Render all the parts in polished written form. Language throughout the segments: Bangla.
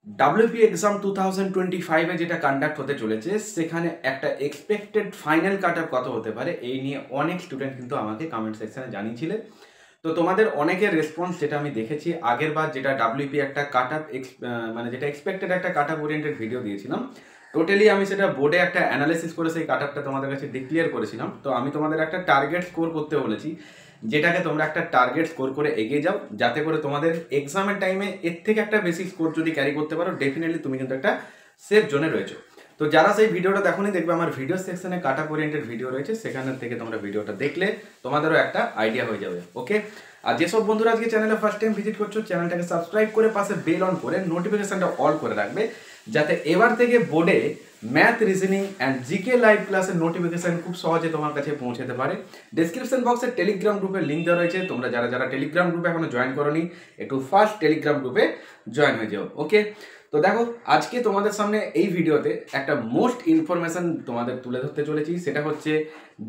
ডাব্লিউপি এক্সাম 2025 যেটা কন্ডাক্ট হতে চলেছে সেখানে একটা এক্সপেক্টেড ফাইনাল কাট অফ কত হতে পারে এই নিয়ে অনেক স্টুডেন্ট কিন্তু আমাকে কমেন্ট সেকশনে জানিয়েছিলেন। তো তোমাদের অনেকের রেসপন্স যেটা আমি দেখেছি, আগের বার যেটা ডাব্লিউপি একটা কাট অফ মানে যেটা এক্সপেক্টেড একটা কাট অফ ওরিয়েন্টেড ভিডিও দিয়েছিলাম, টোটালি আমি সেটা বোর্ডে একটা অ্যানালিসিস করে সেই কাট অফটা তোমাদের কাছে ডিক্লিয়ার করেছিলাম। তো আমি তোমাদের একটা টার্গেট স্কোর করতে বলেছি, যেটাকে তোমরা একটা টার্গেট স্কোর করে এগিয়ে যাও, যাতে করে তোমাদের এক্সামের টাইমে এর থেকে একটা বেশি স্কোর যদি ক্যারি করতে পারো, ডেফিনেটলি তুমি কিন্তু একটা সেফ জোনে রয়েছো। তো যারা সেই ভিডিওটা দেখোনি, দেখবে আমার ভিডিও সেকশনে কাট অফ ওরিয়েন্টেড ভিডিও রয়েছে, সেখান থেকে তোমরা ভিডিওটা দেখলে তোমাদেরও একটা আইডিয়া হয়ে যাবে। ওকে, আর যেসব বন্ধুরা আজকে চ্যানেলে ফার্স্ট টাইম ভিজিট করছো, চ্যানেলটাকে সাবস্ক্রাইব করে পাশে বেল অন করে নোটিফিকেশনটা অল করে রাখবে, যাতে এবার থেকে বোর্ডে math, reasoning and GK live ক্লাসের নোটিফিকেশন খুব সহজে তোমার কাছে পৌঁছাতে পারে। ডেসক্রিপশন বক্সে টেলিগ্রাম গ্রুপের লিঙ্ক দেওয়া রয়েছে, তোমরা যারা যারা টেলিগ্রাম গ্রুপে এখনো জয়েন করোনি, একটু ফার্স্ট টেলিগ্রাম গ্রুপে জয়েন হয়ে যাও। ওকে, তো দেখো আজকে তোমাদের সামনে এই ভিডিওতে একটা মোস্ট ইনফরমেশন তোমাদের তুলে ধরতে চলেছি, সেটা হচ্ছে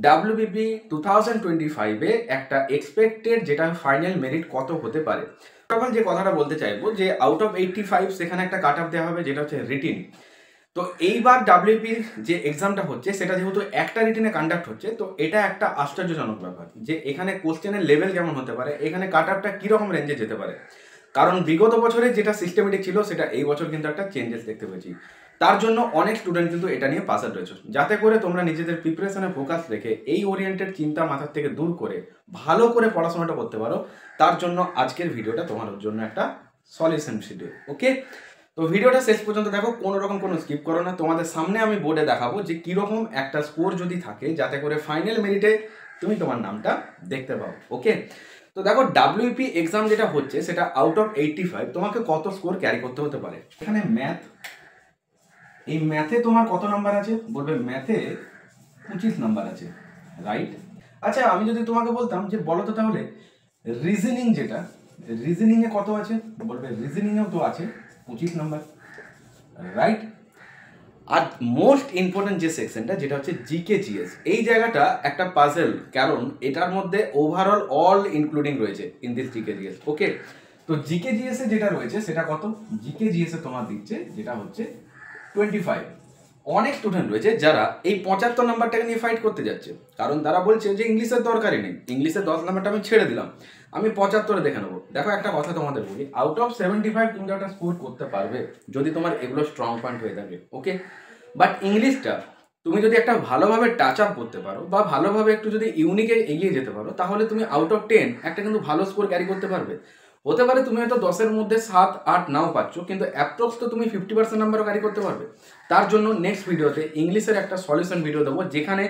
ডাব্লিউবিপি 2025 একটা এক্সপেক্টেড যেটা ফাইনাল মেরিট কত হতে পারে। তখন যে কথাটা বলতে চাইবো যে আউট অফ 85 সেখানে একটা কাট অফ দেওয়া হবে, যেটা হচ্ছে রিটিন। তো এইবার ডাব্লিউপির যে এক্সামটা হচ্ছে সেটা যেহেতু একটা রিটেনে কন্ডাক্ট হচ্ছে, তো এটা একটা আশ্চর্যজনক ব্যাপার যে এখানে কোশ্চেনের লেভেল কেমন হতে পারে, এখানে কাট অফটা কীরকম রেঞ্জে যেতে পারে। কারণ বিগত বছরে যেটা সিস্টেমেটিক ছিল সেটা এই বছর কিন্তু একটা চেঞ্জেস দেখতে পেয়েছি। তার জন্য অনেক স্টুডেন্ট কিন্তু এটা নিয়ে পাস আউট রয়েছে, যাতে করে তোমরা নিজেদের প্রিপারেশনে ফোকাস রেখে এই ওরিয়েন্টেড চিন্তা মাথার থেকে দূর করে ভালো করে পড়াশোনাটা করতে পারো। তার জন্য আজকের ভিডিওটা তোমার জন্য একটা সলিউশন ভিডিও। ওকে, তো ভিডিওটা শেষ পর্যন্ত দেখো, কোনো রকম কোনো স্কিপ করো না। তোমাদের সামনে আমি বোর্ডে দেখাবো যে কীরকম একটা স্কোর যদি থাকে, যাতে করে ফাইনাল মেরিটে তুমি তোমার নামটা দেখতে পাও। ওকে, তো দেখো ডাব্লিউপি এক্সাম যেটা হচ্ছে সেটা আউট অফ 85 তোমাকে কত স্কোর ক্যারি করতে হতে পারে। এখানে ম্যাথ, এই ম্যাথে তোমার কত নাম্বার আছে, বলবে ম্যাথে 25 নাম্বার আছে, রাইট। আচ্ছা, আমি যদি তোমাকে বলতাম যে বলো তো তাহলে রিজনিং, যেটা রিজনিংয়ে কত আছে, বলবে রিজনিংয়েও তো আছে 25 নাম্বার, রাইট। আর মোস্ট ইম্পর্টেন্ট যে সেকশনটা যেটা হচ্ছে জিকে জিএস, এই জায়গাটা একটা পাজেল, কারণ এটার মধ্যে ওভারঅল অল ইনক্লুডিং রয়েছে ইন দিস জিকে জিএস। ওকে, তো জিকে জিএস এ যেটা রয়েছে সেটা কত, জিকে জিএস এ তোমার দিচ্ছে যেটা হচ্ছে 25। অনেক স্টুডেন্ট রয়েছে যারা এই 75 নাম্বারটাকে নিয়ে ফাইট করতে যাচ্ছে, কারণ তারা বলছে যে ইংলিশের দরকারই নেই, ইংলিশের 10 নাম্বারটা আমি ছেড়ে দিলাম, আমি 75 দেখে নেবো। দেখো একটা কথা তোমাদের বলি, আউট অফ 75 তুমি একটা স্কোর করতে পারবে যদি তোমার এগুলো স্ট্রং পয়েন্ট হয়ে থাকে। ওকে, বাট ইংলিশটা তুমি যদি একটা ভালোভাবে টাচ আপ করতে পারো বা ভালোভাবে একটু যদি ইউনিকে এগিয়ে যেতে পারো, তাহলে তুমি আউট অফ 10 একটা কিন্তু ভালো স্কোর ক্যারি করতে পারবে। হতে পারে তুমি হয়তো 10-এর মধ্যে 7-8 নাও পাচ্ছ, কিন্তু অ্যাপ্রক্স তো তুমি 50% নাম্বারও ক্যারি করতে পারবে। তার জন্য নেক্সট ভিডিওতে ইংলিশের একটা সলিউশন ভিডিও দেবো, যেখানে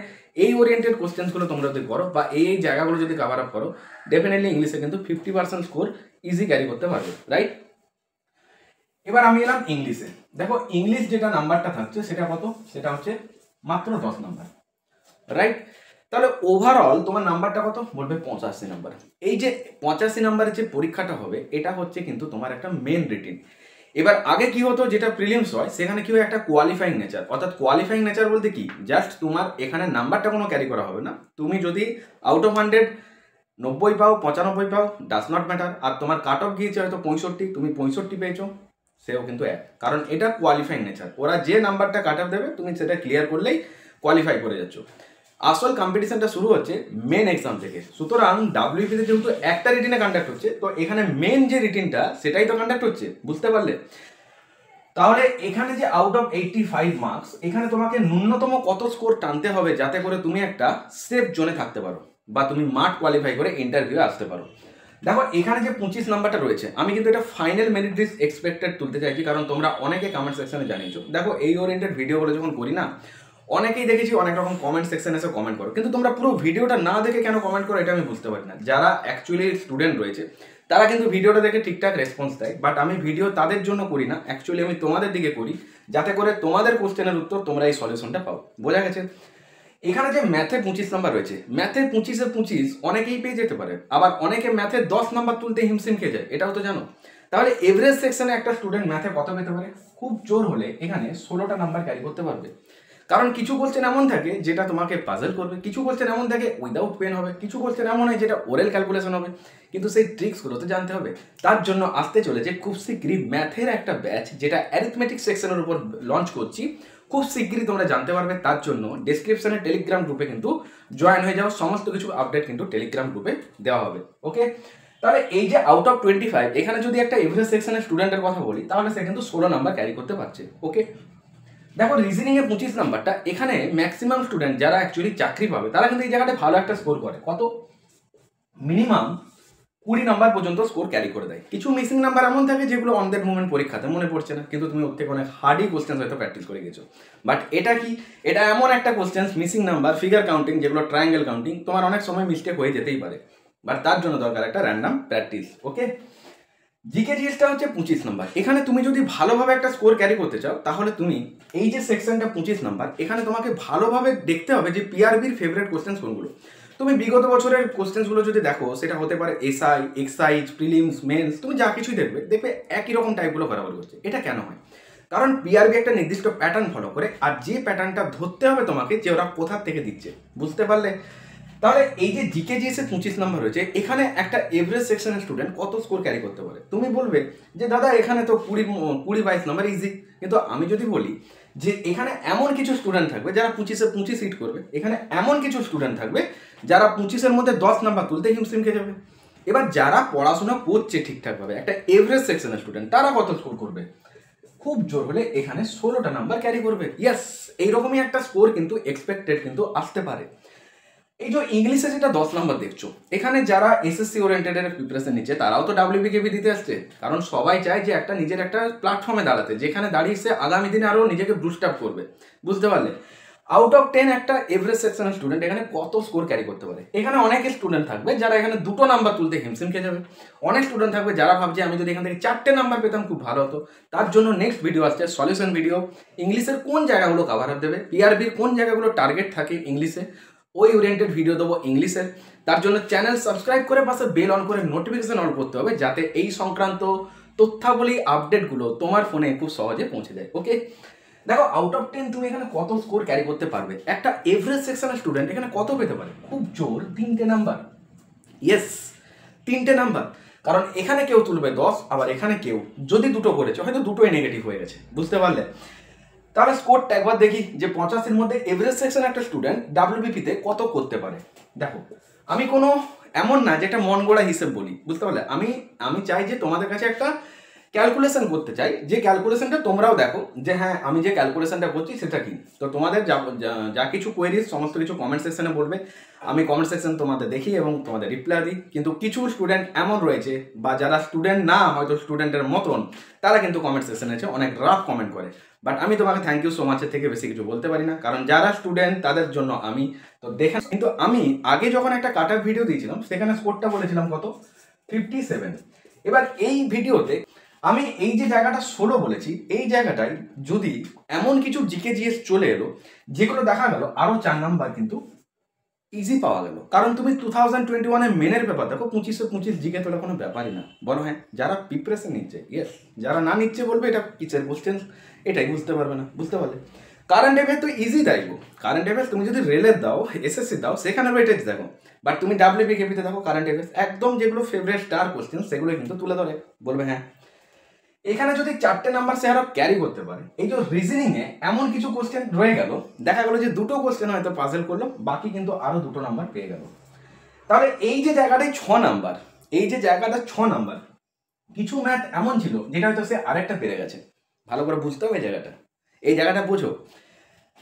এই ওরিয়েন্টেড কোশ্চেন্সগুলো তোমরা যদি করো বা এই জায়গাগুলো যদি কভার আপ করো, ডেফিনেটলি ইংলিশে কিন্তু 50% স্কোর ইজি ক্যারি করতে পারবে, রাইট। এবার আমি এলাম ইংলিশে। দেখো ইংলিশ যেটা নাম্বারটা থাকছে সেটা কত, সেটা হচ্ছে মাত্র 10 নাম্বার, রাইট। তাহলে ওভারঅল তোমার নাম্বারটা কত, বলবে 85 নাম্বার। এই যে 85 নাম্বারের যে পরীক্ষাটা হবে, এটা হচ্ছে কিন্তু তোমার একটা মেন রিটিন। এবার আগে কি হতো, যেটা প্রিলিমস হয় সেখানে কি হয়, একটা কোয়ালিফাইং নেচার। অর্থাৎ কোয়ালিফাইং নেচার বলতে কি, জাস্ট তোমার এখানে নাম্বারটা কোনো ক্যারি করা হবে না, তুমি যদি আউট অফ 100 90 পাও, 95 পাও, ডাজ নট ম্যাটার। আর তোমার কাট অফ গিয়েছে হয়তো 65, তুমি 65 পেয়েছো, সেও কিন্তু এক, কারণ এটা কোয়ালিফাইং নেচার। ওরা যে নাম্বারটা কাট অফ দেবে তুমি সেটা ক্লিয়ার করলেই কোয়ালিফাই করে যাচ্ছ। আসল কম্পিটিশনটা শুরু হচ্ছে মেন এক্সাম থেকে। সুতরাং ডাব্লিউপিতে যেহেতু একটা রিটিনে কন্ডাক্ট হচ্ছে, তো এখানে মেন যে রিটিনটা সেটাই তো কন্ডাক্ট হচ্ছে, বুঝতে পারলে। তাহলে এখানে যে আউট অফ 85 মার্কস, এখানে তোমাকে ন্যূনতম কত স্কোর টানতে হবে যাতে করে তুমি একটা সেফ জোনে থাকতে পারো বা তুমি মাঠ কোয়ালিফাই করে ইন্টারভিউ আসতে পারো। দেখো এখানে যে 25 নাম্বারটা রয়েছে, আমি কিন্তু এটা ফাইনাল মেরিট লিস্ট এক্সপেক্টেড তুলতে চাইছি, কারণ তোমরা অনেকে কমেন্ট সেকশনে জানিয়েছো। দেখো এই ওরিয়েন্টেড ভিডিওগুলো যখন করি না, অনেকেই দেখেছি অনেক রকম কমেন্ট সেকশন এসে কমেন্ট করো, কিন্তু তোমরা পুরো ভিডিওটা না দেখে কেন কমেন্ট করো এটা আমি বুঝতে পারি না। যারা অ্যাকচুয়ালি স্টুডেন্ট রয়েছে তারা কিন্তু ভিডিওটা দেখে ঠিকঠাক রেসপন্স দেয়, বাট আমি ভিডিও তাদের জন্য করি না, অ্যাকচুয়ালি আমি তোমাদের দিকে করি, যাতে করে তোমাদের কোশ্চেনের উত্তর তোমরা এই সলিউশনটা পাও। বোঝা গেছে। এখানে যে ম্যাথে 25 নাম্বার রয়েছে, ম্যাথে 25-এ 25 অনেকেই পেয়ে যেতে পারে, আবার অনেকে ম্যাথে 10 নাম্বার তুলতে হিমশিম খেয়ে যায়, এটাও তো জানো। তাহলে এভারেজ সেকশনে একটা স্টুডেন্ট ম্যাথে কত পেতে পারে, খুব জোর হলে এখানে 16টা নাম্বার ক্যারি করতে পারবে। কারণ কিছু কোশ্চেন এমন থাকে যেটা তোমাকে পাজল করবে, কিছু কোশ্চেন এমন থাকে উইদাউট পেন হবে, কিছু কোশ্চেন এমন হয় যেটা ওরাল ক্যালকুলেশন হবে, কিন্তু সেই ট্রিক্সগুলো তো জানতে হবে। তার জন্য আসতে চলেছে খুব শীঘ্রই ম্যাথের একটা ব্যাচ, যেটা অ্যারিথমেটিক সেকশনের উপর লঞ্চ করছি, খুব শীঘ্রই তোমরা জানতে পারবে। তার জন্য ডেসক্রিপশনে টেলিগ্রাম গ্রুপে কিন্তু জয়েন হয়ে যাও, সমস্ত কিছু আপডেট কিন্তু টেলিগ্রাম গ্রুপে দেওয়া হবে। ওকে, তাহলে এই যে আউট অফ 25 এখানে যদি একটা এভারেজ সেকশনের স্টুডেন্টের কথা বলি, তাহলে সে কিন্তু 16 নাম্বার ক্যারি করতে পারছে। ওকে, দেখো রিজনিংয়ে 25 নাম্বারটা, এখানে ম্যাক্সিমাম স্টুডেন্ট যারা অ্যাকচুয়ালি চাকরি পাবে তারা কিন্তু এই জায়গাটায় ভালো একটা স্কোর করে, কত মিনিমাম 20 নাম্বার পর্যন্ত স্কোর ক্যারি করে দেয়। কিছু মিসিং নাম্বার এমন থাকে যেগুলো অন দ্যাট মোমেন্ট পরীক্ষাতে মনে পড়ছে না, কিন্তু তুমি ওর থেকে অনেক হার্ডই কোশ্চেন হয়তো প্র্যাকটিস করে গেছো। বাট এটা কি, এটা এমন একটা question missing number, figure counting, যেগুলো ট্রায়াঙ্গেল কাউন্টিং, তোমার অনেক সময় মিস্টেক হয়ে যেতেই পারে, বাট তার জন্য দরকার একটা র্যান্ডাম প্র্যাকটিস। ওকে, জিকে জিএসটা হচ্ছে 25 নাম্বার। এখানে তুমি যদি ভালোভাবে একটা স্কোর ক্যারি করতে চাও, তাহলে তুমি এই যে সেকশনটা 25 নাম্বার, এখানে তোমাকে ভালোভাবে দেখতে হবে যে পিআরবির ফেভারিট কোশ্চেন কোনগুলো। তুমি বিগত বছরের কোশ্চেন্সগুলো যদি দেখো, সেটা হতে পারে এসআই, এক্সাইজ, প্রিলিমস, মেন্স, তুমি যা কিছুই দেখবে দেখবে একই রকম টাইপগুলো বরাবর করছে। এটা কেন হয়? কারণ পিআরবি একটা নির্দিষ্ট প্যাটার্ন ফলো করে, আর যে প্যাটার্নটা ধরতে হবে তোমাকে যে ওরা কোথা থেকে দিচ্ছে, বুঝতে পারলে? তাহলে এই যে জিকে জিএসে 25 নাম্বার রয়েছে, এখানে একটা এভারেজ সেকশনের স্টুডেন্ট কত স্কোর ক্যারি করতে পারে? তুমি বলবে যে দাদা এখানে তো 20-22 নাম্বার ইজি, কিন্তু আমি যদি বলি যে এখানে এমন কিছু স্টুডেন্ট থাকবে যারা 25-এ 25 হিট করবে, এখানে এমন কিছু স্টুডেন্ট থাকবে যারা 25-এর মধ্যে 10 নাম্বার তুলতে হিমশিম খেয়ে যাবে। এবার যারা পড়াশোনা করছে ঠিকঠাকভাবে, একটা এভারেজ সেকশনের স্টুডেন্ট, তারা কত স্কোর করবে? খুব জোর হলে এখানে 16টা নাম্বার ক্যারি করবে। ইয়েস, এইরকমই একটা স্কোর কিন্তু এক্সপেক্টেড কিন্তু আসতে পারে। এই যে ইংলিশে যেটা 10 নাম্বার দেখছো, এখানে যারা এসএসসি ওরিয়েন্টেডের প্রিপারেশন নিচ্ছে তারাও তো ডাব্লিউবিকেপি দিতে আসছে, কারণ সবাই চায় যে একটা নিজের একটা প্ল্যাটফর্মে দাঁড়াতে, যেখানে দাঁড়িয়ে সে আগামী দিনে আরও নিজেকে বুস্ট আপ করবে। বুঝতে পারলে? আউট অফ 10 একটা এভারেজ সেকশনের স্টুডেন্ট এখানে কত স্কোর ক্যারি করতে পারে? এখানে অনেক স্টুডেন্ট থাকবে যারা এখানে 2টো নাম্বার তুলতে হিমশিম খেয়ে যাবে, অনেক স্টুডেন্ট থাকবে যারা ভাবছে আমি যদি এখান থেকে 4টে নাম্বার পেতাম খুব ভালো হতো। তার জন্য নেক্সট ভিডিও আসছে সলিউশন ভিডিও, ইংলিশের কোন জায়গাগুলো কাভার আপ দেবে, পিআরবির কোন জায়গাগুলো টার্গেট থাকে ইংলিশে, ওই ওরিয়েন্টেড ভিডিও দেবো ইংলিশের। তার জন্য চ্যানেল সাবস্ক্রাইব করে পাশে বেল অন করে নোটিফিকেশন অন করতে হবে, যাতে এই সংক্রান্ত তথ্যাবলী আপডেটগুলো তোমার ফোনে খুব সহজে পৌঁছে যায়। ওকে, দেখো আউট অফ 10 তুমি এখানে কত স্কোর ক্যারি করতে পারবে? একটা এভারেজ সেকশনের স্টুডেন্ট এখানে কত পেতে পারে? খুব জোর 3টে নাম্বার। ইয়েস, 3টে নাম্বার। কারণ এখানে কেউ তুলবে 10, আবার এখানে কেউ যদি 2টো করেছে হয়তো 2টোই নেগেটিভ হয়ে গেছে। বুঝতে পারলে? তাহলে স্কোরটা একবার দেখি যে 85-এর মধ্যে এভারেজ সেকশন একটা স্টুডেন্ট ডাব্লিউবিপিতে কত করতে পারে। দেখো, আমি কোনো এমন না যেটা মন গড়া হিসেব বলি, বুঝতে পারলে? আমি চাই যে তোমাদের কাছে একটা ক্যালকুলেশন করতে চাই, যে ক্যালকুলেশনটা তোমরাও দেখো যে হ্যাঁ আমি যে ক্যালকুলেশনটা করছি সেটা কি। তো তোমাদের যা কিছু কোয়েরিজ সমস্ত কিছু কমেন্ট সেকশনে বলবে, আমি কমেন্ট সেকশন তোমাদের দেখি এবং তোমাদের রিপ্লাই দিই। কিন্তু কিছু স্টুডেন্ট এমন রয়েছে, বা যারা স্টুডেন্ট না হয়তো স্টুডেন্টের মতন, তারা কিন্তু কমেন্ট সেকশনে এসে অনেক রাফ কমেন্ট করে। বাট আমি তোমাকে থ্যাংক ইউ সো মাচের থেকে বেশি কিছু বলতে পারি না, কারণ যারা স্টুডেন্ট তাদের জন্য আমি তো দেখেন। কিন্তু আমি আগে যখন একটা কাট অফ ভিডিও দিয়েছিলাম, সেখানে স্কোরটা বলেছিলাম কত? 57। এবার এই ভিডিওতে আমি এই যে জায়গাটা 16 বলেছি, এই জায়গাটায় যদি এমন কিছু জিকে জিএস চলে এলো যেগুলো দেখা গেল আরও 4 নাম্বার কিন্তু ইজি পাওয়া গেল। কারণ তুমি 2021-এর মেনের পেপার দেখো, 25-25 জিকে তোলা কোনো ব্যাপারই না। বলো হ্যাঁ, যারা প্রিপারেশন নিচ্ছে, ইয়েস, যারা না নিচ্ছে বলবে এটা কিসের কোশ্চেন, এটাই বুঝতে পারবে না। বুঝতে পারলে? কারেন্ট অ্যাফেয়ার তো ইজি দেখবো, কারেন্ট অ্যাফেয়ার্স তুমি যদি রেলের দাও, এসএসসি দাও, সেখানে ওয়েটেজ দেখো। বাট তুমি ডাব্লিউবিকেপিতে দেখো কারেন্ট অ্যাফেয়ার্স, একদম যেগুলো ফেভারিট স্টার কোশ্চেন সেগুলো কিন্তু তুলে ধরে, বলবে হ্যাঁ। এখানে যদি 4টে নাম্বার সে আরো ক্যারি করতে পারে, এই যে রিজনিং এ এমন কিছু কোশ্চেন রয়ে গেল, দেখা গেল যে 2টো কোশ্চেন হয়তো পাজল করলো, বাকি কিন্তু আরো 2টো নাম্বার পেয়ে গেল। তাহলে এই যে জায়গাটায় 6 নাম্বার, এই যে জায়গাটা 6 নাম্বার, কিছু ম্যাথ এমন ছিল যেটা হয়তো সে আরেকটা পেরে গেছে। ভালো করে বুঝতে হবে জায়গাটা, এই জায়গাটা বোঝো।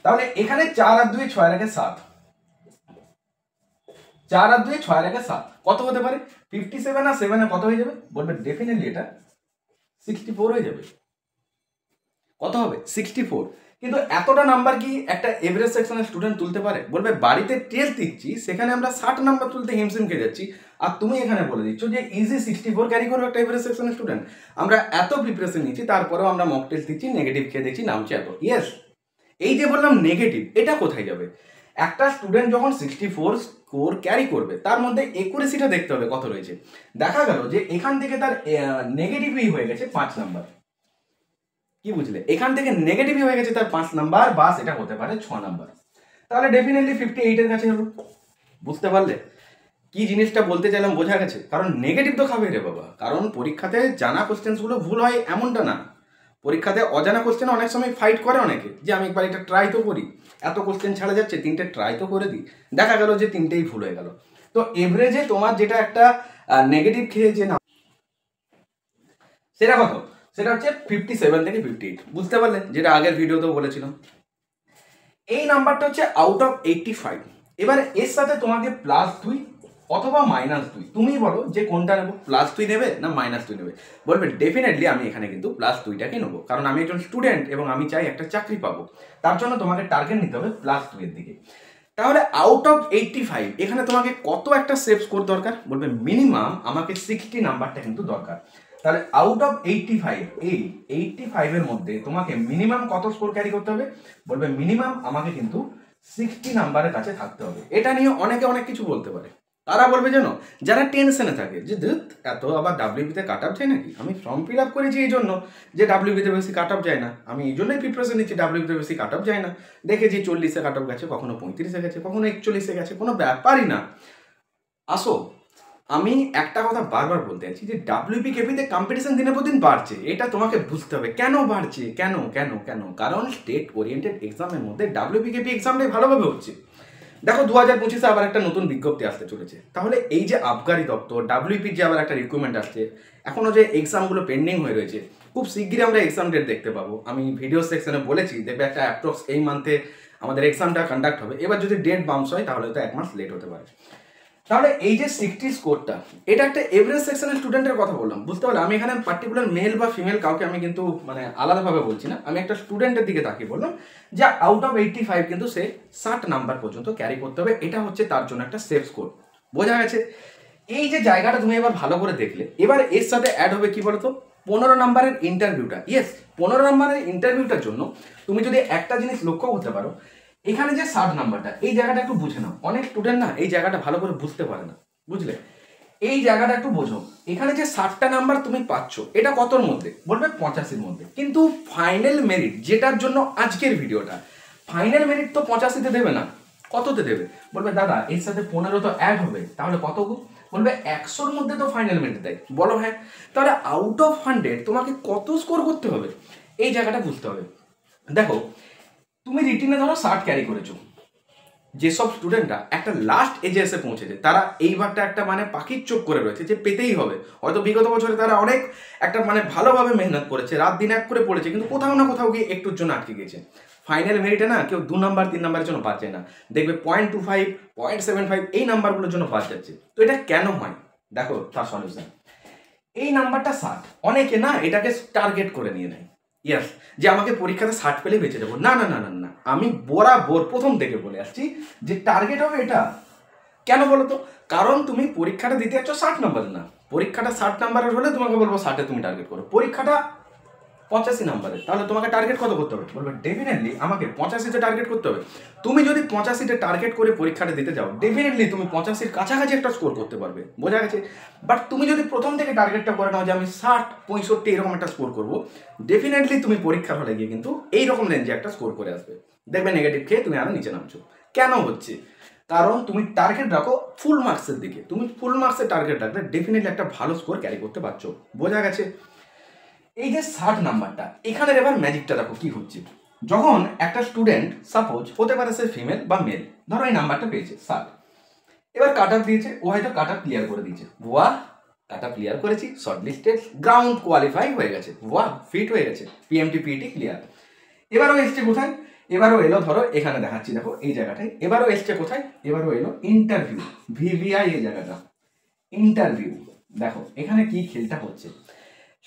তাহলে এখানে 4 আর 2 6 রেখে 7, 4 আর 2 6 রেখে 7 কত হতে পারে? 57 আর 7 এ কত হয়ে যাবে? বলবে ডেফিনেটলি এটা 64 হয়ে যাবে। কত হবে? 64। কিন্তু এতটা নাম্বার কি একটা এভারেজ সেকশনের স্টুডেন্ট তুলতে পারে? বলবে বাড়িতে টেস্ট দিচ্ছি, সেখানে আমরা 60 নাম্বার তুলতে হিমশিম খেয়ে যাচ্ছি, আর তুমি এখানে বলে দিচ্ছ যে ইজি 64 ক্যারি করবে একটা এভারেজ সেকশনের স্টুডেন্ট। আমরা এত প্রিপারেশন নিচ্ছি, তারপরেও আমরা মক টেস্ট দিচ্ছি, নেগেটিভ খেয়ে দেখছি নামছে এত। ইয়েস, এই যে বললাম নেগেটিভ, এটা কোথায় যাবে? একটা স্টুডেন্ট যখন 64 স্কোর ক্যারি করবে, তার মধ্যে একুরেসিটা দেখতে হবে কত রয়েছে। দেখা গেল যে এখান থেকে তার নেগেটিভই হয়ে গেছে 5 নাম্বার। কি বুঝলে? এখান থেকে নেগেটিভ হয়ে গেছে তার 5 নাম্বার, বা সেটা হতে পারে 6 নাম্বার, তাহলে ডেফিনেটলি 58 এর কাছে হলো। বুঝতে পারলে কি জিনিসটা বলতে চাইলাম? বোঝা গেছে? কারণ নেগেটিভ তো খাবে রে বাবা, কারণ পরীক্ষাতে জানা কোশ্চেন্সগুলো ভুল হয় এমনটা না, পরীক্ষাতে অজানা কোশ্চেন অনেক সময় ফাইট করে অনেকে, যে আমি একবার এটা ট্রাই তো করি, এত কোশ্চেন ছাড়া যাচ্ছে 3টে ট্রাই তো করে দিই, দেখা গেল যে 3টেই ভুল হয়ে গেল। তো এভারেজে তোমার যেটা একটা নেগেটিভ খেয়ে যে না, সেটা কত? সেটা হচ্ছে 57 থেকে 58। বুঝতে পারলে? যেটা আগের ভিডিওতেও বলেছিলাম। এই নাম্বারটা হচ্ছে আউট অফ 85। এবার এর সাথে তোমাকে +2 অথবা -2, তুমি বলো যে কোনটা নেবো, +2 নেবে না -2 নেবে? বলবে ডেফিনেটলি আমি এখানে কিন্তু +2টাকে নেবো, কারণ আমি একজন স্টুডেন্ট এবং আমি চাই একটা চাকরি পাবো, তার জন্য তোমাকে টার্গেট নিতে হবে +2 এর দিকে। তাহলে আউট অফ 85 এখানে তোমাকে কত একটা সেফ স্কোর দরকার? বলবে মিনিমাম আমাকে 60 নাম্বারটা কিন্তু দরকার। তাহলে আউট অফ 85, এই 85 এর মধ্যে তোমাকে মিনিমাম কত স্কোর ক্যারি করতে হবে? বলবে মিনিমাম আমাকে কিন্তু 60 নাম্বারের কাছে থাকতে হবে। এটা নিয়ে অনেকে অনেক কিছু বলতে পারে, তারা বলবে যেন যারা টেনশনে থাকে যে ধুত এত আবার ডাব্লিউবিতে কাট আপ যায় নাকি, আমি ফর্ম ফিল আপ করেছি এই জন্য যে ডাব্লিউবিতে বেশি কাট আপ যায় না, আমি এই জন্যই প্রিপারেশন নিচ্ছি, ডাব্লিউবিতে বেশি কাট আপ যায় না, দেখেছি 40-এ কাট আপ গেছে, কখনো 35-এ গেছে, কখনো 41-এ গেছে, কোনো ব্যাপারই না। আসো, আমি একটা কথা বারবার বলতে চাইছি যে ডাব্লিউপি কেপিতে কম্পিটিশন দিনের পর দিন বাড়ছে, এটা তোমাকে বুঝতে হবে কেন বাড়ছে, কেন কেন কেন কারণ স্টেট ওরিয়েন্টেড এক্সামের মধ্যে ডাব্লিউপি কেপি এক্সামটাই ভালোভাবে হচ্ছে। দেখো 2025-এ আবার একটা নতুন বিজ্ঞপ্তি আসতে চলেছে, তাহলে এই যে আবগারি দপ্তর ডাব্লিউপির যে আবার একটা রিক্রুটমেন্ট আসছে, এখনও যে এক্সামগুলো পেন্ডিং হয়ে রয়েছে, খুব শিগগিরই আমরা এক্সাম ডেট দেখতে পাবো। আমি ভিডিও সেকশনে বলেছি দেখবে একটা অ্যাপ্রক্স এই মান্থে আমাদের এক্সামটা কন্ডাক্ট হবে। এবার যদি ডেট বাউন্স হয় তাহলে তো 1 মাস লেট হতে পারে। তাহলে এই যে 60 স্কোরটা, এটা একটা এভারেজ সেকশনের স্টুডেন্টের কথা বললাম, বুঝতে পারলে? আমি এখানে পার্টিকুলার মেল বা ফিমেল কাউকে আমি কিন্তু মানে আলাদাভাবে বলছি না, আমি একটা স্টুডেন্টের দিকে তাকিয়ে বললাম যে আউট অফ 85 কিন্তু সে 60 নাম্বার পর্যন্ত ক্যারি করতে হবে, এটা হচ্ছে তার জন্য একটা সেফ স্কোর। বোঝা গেছে? এই যে জায়গাটা তুমি এবার ভালো করে দেখলে, এবার এর সাথে অ্যাড হবে কি বলতো, 15 নাম্বারের ইন্টারভিউটা। ইয়েস, 15 নাম্বারের ইন্টারভিউটার জন্য তুমি যদি একটা জিনিস লক্ষ্য করতে পারো, এখানে যে 60 নাম্বারটা, এই জায়গাটা একটু বুঝে নাও। অনেক স্টুডেন্ট না এই জায়গাটা ভালো করে বুঝতে পারে না, বুঝলে? এই জায়গাটা একটু বোঝো। এখানে যে 60টা নাম্বার তুমি পাচ্ছ, এটা কতর মধ্যে? বলবে 85-এর মধ্যে। কিন্তু ফাইনাল মেরিট যেটার জন্য আজকের ভিডিওটা, ফাইনাল মেরিট তো 85-তে দেবে না, কততে দেবে? বলবে দাদা এর সাথে 15 তো অ্যাড হবে, তাহলে কত গো? বলবে 100-র মধ্যে তো ফাইনাল মেরিট দেয়। বলো হ্যাঁ। তাহলে আউট অফ 100 তোমাকে কত স্কোর করতে হবে, এই জায়গাটা বুঝতে হবে। দেখো, তুমি রিটিনে ধরো 60 ক্যারি করেছো, যেসব স্টুডেন্টরা একটা লাস্ট এজে এসে পৌঁছেছে, তারা এইবারটা একটা মানে পাখির চোখ করে রয়েছে যে পেতেই হবে। হয়তো বিগত বছরে তারা অনেক একটা মানে ভালোভাবে মেহনত করেছে, রাত দিন এক করে পড়েছে, কিন্তু কোথাও না কোথাও গিয়ে একটুর জন্য আটকে গেছে। ফাইনাল মেরিটে না কেউ 2 নাম্বার 3 নাম্বারের জন্য বাদ যায় না, দেখবে 0.25 0.75 এই নাম্বারগুলোর জন্য বাদ যাচ্ছে। তো এটা কেন হয়? দেখো তার সলিউশন, এই নাম্বারটা 60, অনেকে না এটাকে টার্গেট করে নিয়ে নেয়। ইয়াস, যে আমাকে পরীক্ষাতে 60 পেলে বেঁচে যাবো। না না না না না, আমি বরাবর প্রথম থেকে বলে আসছি যে টার্গেট হবে এটা। কেন বলো তো? কারণ তুমি পরীক্ষাটা দিতে যাচ্ছ 60 নাম্বারের না, পরীক্ষাটা 60 নাম্বারের হলে তোমাকে বলবো 60-এ তুমি টার্গেট করো, পরীক্ষাটা 85 নাম্বারের, তাহলে তোমাকে টার্গেট কত করতে হবে? বলবে ডেফিনেটলি আমাকে 85-তে টার্গেট করতে হবে। তুমি যদি 85-তে টার্গেট করে পরীক্ষাটা দিতে যাও, ডেফিনেটলি তুমি 85-এর কাছাকাছি একটা স্কোর করতে পারবে। বোঝা গেছে? বাট তুমি যদি প্রথম থেকে টার্গেটটা করে নাও যে আমি 60 65 এরকম একটা স্কোর করবো, ডেফিনেটলি তুমি পরীক্ষার হলে গিয়ে কিন্তু এইরকম রেঞ্জে একটা স্কোর করে আসবে, দেখবে নেগেটিভ খেয়ে তুমি আরো নিচে নামছো। কেন হচ্ছে? কারণ তুমি টার্গেট রাখো ফুল মার্কসের দিকে, তুমি ফুল মার্কসের টার্গেট রাখলে ডেফিনেটলি একটা ভালো স্কোর ক্যারি করতে পারছো। বোঝা গেছে? এই যে 60 নাম্বারটা, এখানের এবার ম্যাজিকটা দেখো কি হচ্ছে। যখন একটা স্টুডেন্ট সাপোজ হতে পারে সে ফিমেল বা মেল, ধরো এই নাম্বারটা পেয়েছে 60, এবার কাট আপ দিয়েছে, ও হয়তো কাট আপ ক্লিয়ার করে দিয়েছে, ওয়া কাট আপ ক্লিয়ার করেছি, শর্ট লিস্টেড গ্রাউন্ড কোয়ালিফাই হয়ে গেছে, ওয়া ফিট হয়ে গেছে, পিএমটি পিইটি ক্লিয়ার। এবারও এসছে কোথায়? এবারও এলো ধরো এখানে দেখাচ্ছি, দেখো এই জায়গাটায় এবারও এসছে কোথায়? এবারও এলো ইন্টারভিউ, ভিভিআই এই জায়গাটা ইন্টারভিউ। দেখো এখানে কি খেলটা হচ্ছে,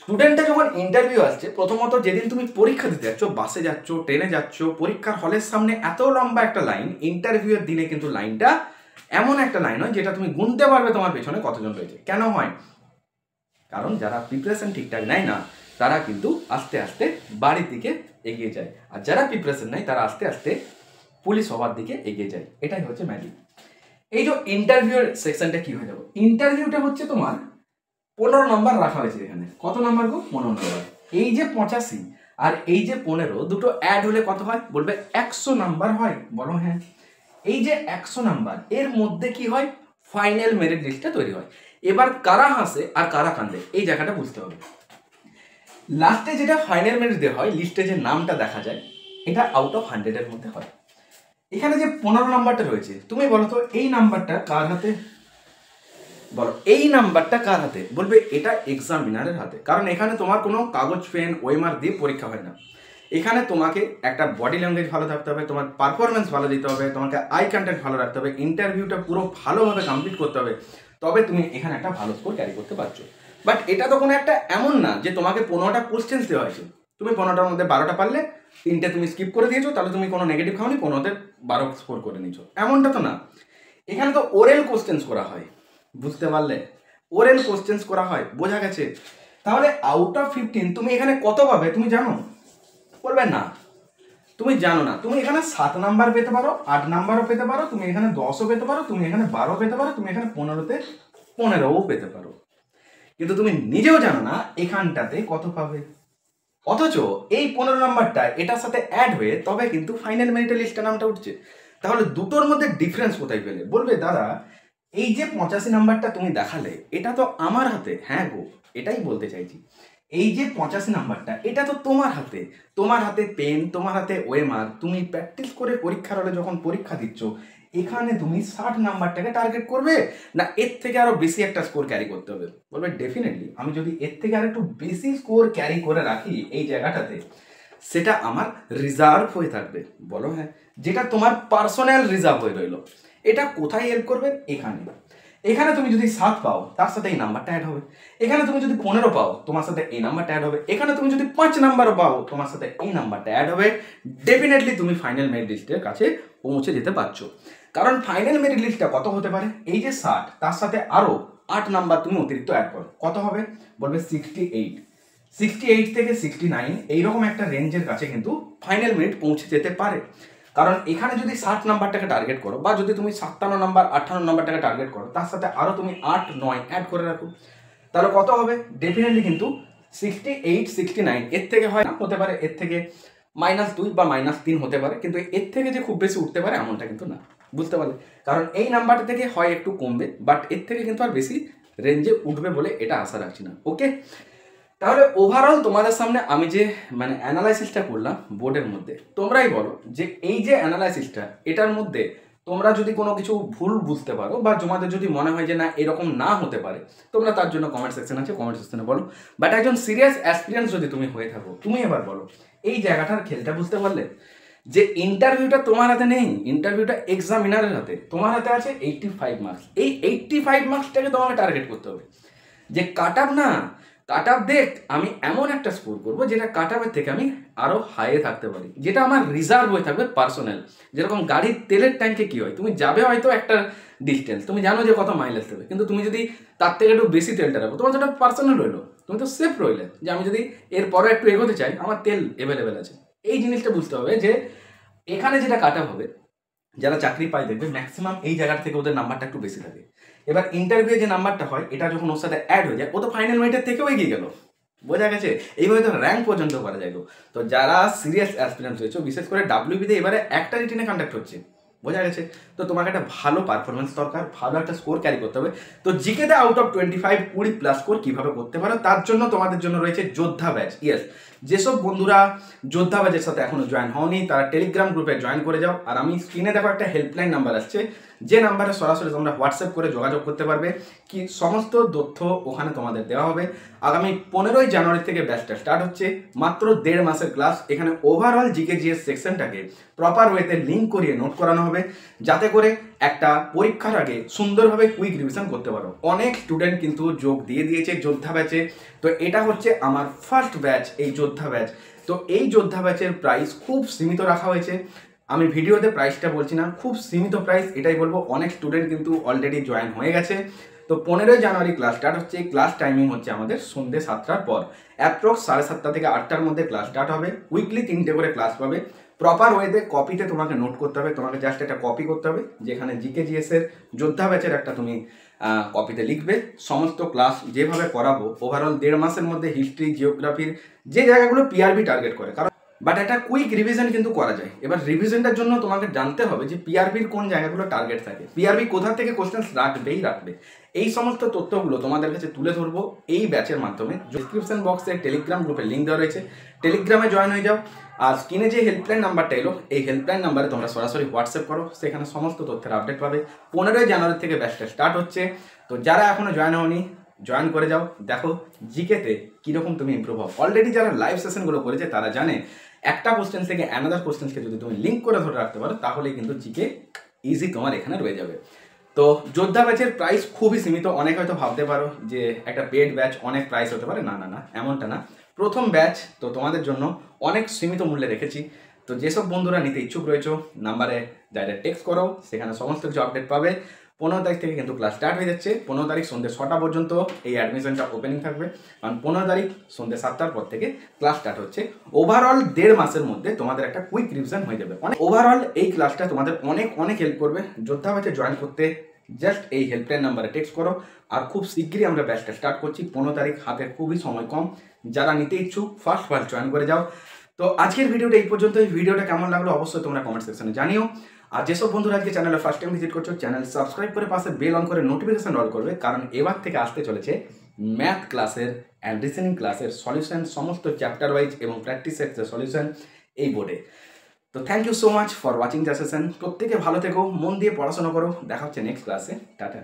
স্টুডেন্টটা যখন ইন্টারভিউ আসছে, প্রথমত যেদিন তুমি পরীক্ষা দিতে যাচ্ছ, বাসে যাচ্ছ, ট্রেনে যাচ্ছ, পরীক্ষার হলের সামনে এত লম্বা একটা লাইন, ইন্টারভিউয়ের দিনে কিন্তু লাইনটা এমন একটা লাইন হয় যেটা তুমি গুনতে পারবে তোমার পেছনে কতজন রয়েছে। কেন হয়? কারণ যারা প্রিপারেশন ঠিকঠাক নেয় না, তারা কিন্তু আস্তে আস্তে বাড়ির দিকে এগিয়ে যায়, আর যারা প্রিপারেশন নেয় তারা আস্তে আস্তে পুলিশ হওয়ার দিকে এগিয়ে যায়। এটাই হচ্ছে ম্যাজিক। এই যে ইন্টারভিউর সেকশনটা কি হয়ে যাবে, ইন্টারভিউটা হচ্ছে তোমার 15 নম্বর রাখা হয়েছে এখানে। কত নাম্বার গো? 15 নম্বর। এই যে 85 আর এই যে 15 দুটো অ্যাড হলে কত হয়? বলবে 100 নাম্বার হয়। বলো হ্যাঁ। এই যে 100 নাম্বার এর মধ্যে কি হয়? ফাইনাল মেরিট লিস্টটা তৈরি হয়। এবার কারা হাসে আর কারা কান্দে এই জায়গাটা বুঝতে হবে। লাস্টে যেটা ফাইনাল মেরিট দেওয়া হয়, লিস্টে যে নামটা দেখা যায়, এটা আউট অফ 100 এর মধ্যে হয়। এখানে যে 15 নাম্বারটা রয়েছে, তুমি বলো তো এই নাম্বারটা কার হাতে? বলো এই নাম্বারটা কার হাতে? বলবে এটা এক্সামিনারের হাতে। কারণ এখানে তোমার কোনো কাগজ পেন ওয়েমার দিয়ে পরীক্ষা হয় না। এখানে তোমাকে একটা বডি ল্যাঙ্গুয়েজ ভালো থাকতে হবে, তোমার পারফরমেন্স ভালো দিতে হবে, তোমাকে আই কন্ট্যাক্ট ভালো রাখতে হবে, ইন্টারভিউটা পুরো ভালোভাবে কমপ্লিট করতে হবে, তবে তুমি এখানে একটা ভালো স্কোর ক্যারি করতে পারছো। বাট এটা তো কোনো একটা এমন না যে তোমাকে 15টা কোশ্চেন্স দেওয়া হয়েছে, তুমি 15টার মধ্যে 12টা পারলে, 3টে তুমি স্কিপ করে দিয়েছো, তাহলে তুমি কোনো নেগেটিভ খাওনি, 15তে 12 স্কোর করে নিয়েছো, এমনটা তো না। এখানে তো ওরেল কোশ্চেন্স করা হয়, বুঝতে পারলে? ওরেল কোশ্চেন্স করা হয়, বোঝা গেছে? তাহলে আউট অফ 15 তুমি এখানে কত পাবে তুমি জানো? বলবে না, তুমি জানো না। তুমি এখানে 7 নাম্বার পেতে পারো, 8 নাম্বারও পেতে পারো, তুমি এখানে 10ও পেতে পারো, তুমি এখানে 12 পেতে পারো, তুমি এখানে 15তে 15ও পেতে পারো, কিন্তু তুমি নিজেও জানো না এখানটাতে কত পাবে। অথচ এই 15 নাম্বারটা এটার সাথে অ্যাড হয়ে তবে কিন্তু ফাইনাল মেরিট লিস্টে নামটা উঠছে। তাহলে দুটোর মধ্যে ডিফারেন্স কোথায় পেলে? বলবে দাদা এই যে 85 নাম্বারটা তুমি দেখালে এটা তো আমার হাতে। হ্যাঁ গো, এটাই বলতে চাইছি। এই যে 85 নাম্বারটা এটা তো তোমার হাতে। তোমার হাতে পেন, তোমার হাতে ওএমআর, তুমি প্র্যাকটিস করে পরীক্ষার হলে যখন পরীক্ষা দিচ্ছ, এখানে তুমি 60 নাম্বারটাকে টার্গেট করবে, না এর থেকে আরো বেশি একটা স্কোর ক্যারি করতে হবে? বলবে ডেফিনেটলি আমি যদি এর থেকে আর একটু বেশি স্কোর ক্যারি করে রাখি এই জায়গাটাতে, সেটা আমার রিজার্ভ হয়ে থাকবে। বলো হ্যাঁ। যেটা তোমার পার্সোনাল রিজার্ভ হয়ে রইলো, এটা কোথায় হেল্প করবে? এখানে। এখানে তুমি যদি 7 পাও তার সাথে এই নাম্বারটা অ্যাড হবে। এখানে তুমি যদি 15 পাও তোমার সাথে এই নাম্বারটা অ্যাড হবে। এখানে তুমি যদি 5 নাম্বারও পাও তোমার সাথে এই নাম্বারটা অ্যাড হবে। ডেফিনেটলি তুমি ফাইনাল মেরিট লিস্টের কাছে পৌঁছে যেতে পারছো। কারণ ফাইনাল মেরিট লিস্টটা কত হতে পারে? এই যে 60 তার সাথে আরো 8 নাম্বার তুমি অতিরিক্ত অ্যাড করো, কত হবে? বলবে 68। 68 থেকে 69 এইরকম একটা রেঞ্জের কাছে কিন্তু ফাইনাল মেরিট পৌঁছে যেতে পারে। কারণ এখানে যদি 60 নাম্বারটাকে টার্গেট করো, বা যদি তুমি 57 নাম্বার 58 নাম্বারটাকে টার্গেট করো, তার সাথে আরো তুমি 8 9 অ্যাড করে রাখো, তাহলে কত হবে? ডেফিনেটলি কিন্তু 68 69 এর থেকে হয় না, হতে পারে এর থেকে -2 বা -3 হতে পারে, কিন্তু এর থেকে যে খুব বেশি উঠতে পারে এমনটা কিন্তু না। বুঝতে পারলে? কারণ এই নাম্বারটা থেকে হয় একটু কমবে, বাট এর থেকে কিন্তু আর বেশি রেঞ্জে উঠবে বলে এটা আশা রাখছি না। ওকে, তাহলে ওভারঅল তোমাদের সামনে আমি যে অ্যানালাইসিসটা করলাম বোর্ডের মধ্যে, তোমরাই বলো যে এই যে অ্যানালাইসিসটা, এটার মধ্যে তোমরা যদি কোনো কিছু ভুল বুঝতে পারো, বা তোমাদের যদি মনে হয় যে না এরকম না হতে পারে, তোমরা তার জন্য কমেন্ট সেকশন আছে, কমেন্ট সেকশনে বলো। বাট একজন সিরিয়াস অ্যাসপিরিয়েন্স যদি তুমি হয়ে থাকো, তুমি এবার বলো এই জায়গাটার খেলটা বুঝতে পারলে? যে ইন্টারভিউটা তোমার হাতে নেই, ইন্টারভিউটা এক্সামিনারের হাতে। তোমার হাতে আছে 85 মার্কস। এই 85 মার্কসটাকে তোমাকে টার্গেট করতে হবে। যে কাট আপ না, কাট আপ দেখ আমি এমন একটা স্কোর করবো যেটা কাট আপের থেকে আমি আরো হাইয়ে থাকতে পারি, যেটা আমার রিজার্ভ হয়ে থাকবে পার্সোনাল। যেরকম গাড়ির তেলের ট্যাঙ্কে কি হয়, তুমি যাবে হয়তো একটা ডিস্টেন্স, তুমি জানো যে কত মাইলেজ দেবে, কিন্তু তুমি যদি তার থেকে একটু বেশি তেলটা রাখো, তোমার যেটা পার্সোনাল রইলো, তুমি তো সেফ রইলে যে আমি যদি এরপরে একটু এগোতে চাই আমার তেল অ্যাভেলেবেল আছে। এই জিনিসটা বুঝতে হবে যে এখানে যেটা কাট আপ হবে, যারা চাকরি পায় দেখবে ম্যাক্সিমাম এই জায়গার থেকে ওদের নাম্বারটা একটু বেশি থাকে। এবার ইন্টারভিউ যে নাম্বারটা হয় এটা যখন ওর সাথে অ্যাড হয়ে যায়, ও তো ফাইনাল মেরিটের থেকেও এগিয়ে গেল। বোঝা গেছে? এইভাবে তো র্যাঙ্ক পর্যন্ত করা যায়। তো যারা সিরিয়াস অ্যাসপিরেন্ট হয়েছে, বিশেষ করে ডাব্লিউবিতে এবারে একটা রিটেনে কন্ডাক্ট হচ্ছে, বোঝা গেছে? তো তোমাকে একটা ভালো পারফরমেন্স দরকার, ভালো একটা স্কোর ক্যারি করতে হবে। তো জিকেতে আউট অফ 25 20+ স্কোর কীভাবে করতে পারো, তার জন্য তোমাদের জন্য রয়েছে যোদ্ধা ব্যাচ। ইয়েস, যেসব বন্ধুরা যোদ্ধা ব্যাচের সাথে এখনো জয়েন হওনি তারা টেলিগ্রাম গ্রুপে জয়েন করে যাও। আর আমি স্ক্রিনে দেখো একটা হেল্পলাইন নাম্বার আসছে, যে নাম্বারে সরাসরি তোমরা হোয়াটসঅ্যাপ করে যোগাযোগ করতে পারবে, কি সমস্ত তথ্য ওখানে তোমাদের দেওয়া হবে। আগামী 15ই জানুয়ারি থেকে ব্যাচটা স্টার্ট হচ্ছে, মাত্র 1.5 মাসের ক্লাস। এখানে ওভারঅল জিকে জিএস সেকশনটাকে প্রপার ওয়েতে লিঙ্ক করিয়ে নোট করানো হবে, যাতে করে একটা পরীক্ষার আগে সুন্দরভাবে কুইক রিভিশন করতে পারো। অনেক স্টুডেন্ট কিন্তু যোগ দিয়ে দিয়েছে যোদ্ধা ব্যাচে। তো এটা হচ্ছে আমার ফার্স্ট ব্যাচ, এই যোদ্ধা ব্যাচ। তো এই যোদ্ধা ব্যাচের প্রাইস খুব সীমিত রাখা হয়েছে, আমি ভিডিওতে প্রাইসটা বলছি না, খুব সীমিত প্রাইস এটাই বলবো। অনেক স্টুডেন্ট কিন্তু অলরেডি জয়েন হয়ে গেছে। তো 15ই জানুয়ারি ক্লাস স্টার্ট হচ্ছে। ক্লাস টাইমিং হচ্ছে আমাদের সন্ধ্যে 7টার পর, অ্যাপ্রক্স 7:30 থেকে 8টার মধ্যে ক্লাস স্টার্ট হবে। উইকলি 3টে করে ক্লাস পাবে। প্রপার ওয়েতে কপিতে তোমাকে নোট করতে হবে, তোমাকে জাস্ট একটা কপি করতে হবে যেখানে জিকে জিএস এর যোদ্ধা ব্যাচের একটা তুমি কপিতে লিখবে সমস্ত ক্লাস যেভাবে করাবো। ওভারঅল 1.5 মাসের মধ্যে হিস্ট্রি, জিওগ্রাফির যে জায়গাগুলো পিআরবি টার্গেট করে, কারণ বাট একটা কুইক রিভিশন কিন্তু করা যায়। এবার রিভিশনটার জন্য তোমাকে জানতে হবে যে পিআরবির কোন জায়গাগুলো টার্গেট থাকে, পিআরবি কোথা থেকে কোশ্চেন রাখবে। এই সমস্ত তথ্যগুলো তোমাদের কাছে তুলে ধরবো এই ব্যাচের মাধ্যমে। ডিসক্রিপশন বক্সে টেলিগ্রাম গ্রুপের লিঙ্ক দেওয়া রয়েছে, টেলিগ্রামে জয়েন হয়ে যাও। আর স্ক্রিনে যে হেল্পলাইন নাম্বারটা এলো, এই হেল্পলাইন নাম্বারে তোমরা সরাসরি হোয়াটসঅ্যাপ করো, সেখানে সমস্ত তথ্যের আপডেট পাবে। 15ই জানুয়ারি থেকে ব্যাচটা স্টার্ট হচ্ছে। তো যারা এখনো জয়েন হওনি, জয়েন করে যাও, দেখো জিকেতে কীরকম তুমি ইমপ্রুভ হও। অলরেডি যারা লাইভ সেশনগুলো করেছে তারা জানে একটা কোশ্চেন থেকে অ্যানাদার কোশ্চেনকে যদি তুমি লিঙ্ক করে ধরে রাখতে পারো তাহলে কিন্তু জিকে ইজি তোমার এখানে রয়ে যাবে। তো যোদ্ধা ব্যাচের প্রাইস খুবই সীমিত। অনেক হয়তো ভাবতে পারো যে একটা পেড ব্যাচ অনেক প্রাইস হতে পারে, না না না, এমনটা না। প্রথম ব্যাচ তো তোমাদের জন্য অনেক সীমিত মূল্যে রেখেছি। তো যেসব বন্ধুরা নিতে ইচ্ছুক রয়েছে নাম্বারে ডাইরেক্ট টেক্সট করো, সেখানে সমস্ত কিছু আপডেট পাবে। 15 তারিখ থেকে কিন্তু ক্লাস স্টার্ট হয়ে যাচ্ছে। 15 তারিখ সন্ধ্যে 6টা পর্যন্ত এই অ্যাডমিশনটা ওপেনিং থাকবে, কারণ 15 তারিখ সন্ধ্যে 7টার পর থেকে ক্লাস স্টার্ট হচ্ছে। ওভারঅল 1.5 মাসের মধ্যে তোমাদের একটা কুইক রিভিশন হয়ে যাবে। ওভারঅল এই ক্লাসটা তোমাদের অনেক হেল্প করবে। যোদ্ধা ব্যাচে জয়েন করতে জাস্ট এই হেল্পলাইন নাম্বারে টেক্সট করো। আর খুব শীঘ্রই আমরা ব্যাচটা স্টার্ট করছি। 15 তারিখ, হাতে খুবই সময় কম। যারা নিতে ইচ্ছুক ফার্স্ট জয়েন করে যাও। তো আজকের ভিডিওটা এই পর্যন্ত। এই ভিডিওটা কেমন লাগলো অবশ্যই তোমরা কমেন্ট সেকশনে জানিও। আর যেসব বন্ধুরা আজকে চ্যানেলে ফার্স্ট টাইম ভিজিট করছো, চ্যানেল সাবস্ক্রাইব করে পাশে বেল অন করে নোটিফিকেশন অল করবে, কারণ এবার থেকে আসতে চলেছে ম্যাথ ক্লাসের অ্যান্ড রিজনিং ক্লাসের সলিউশন, সমস্ত চ্যাপ্টার ওয়াইজ এবং প্র্যাকটিস সেটসের সলিউশন এই বোর্ডে। তো thank you so much for watching the session. প্রত্যেকে ভালো থেকো, মন দিয়ে পড়াশোনা করো। দেখা হচ্ছে নেক্সট ক্লাসে। টাটা।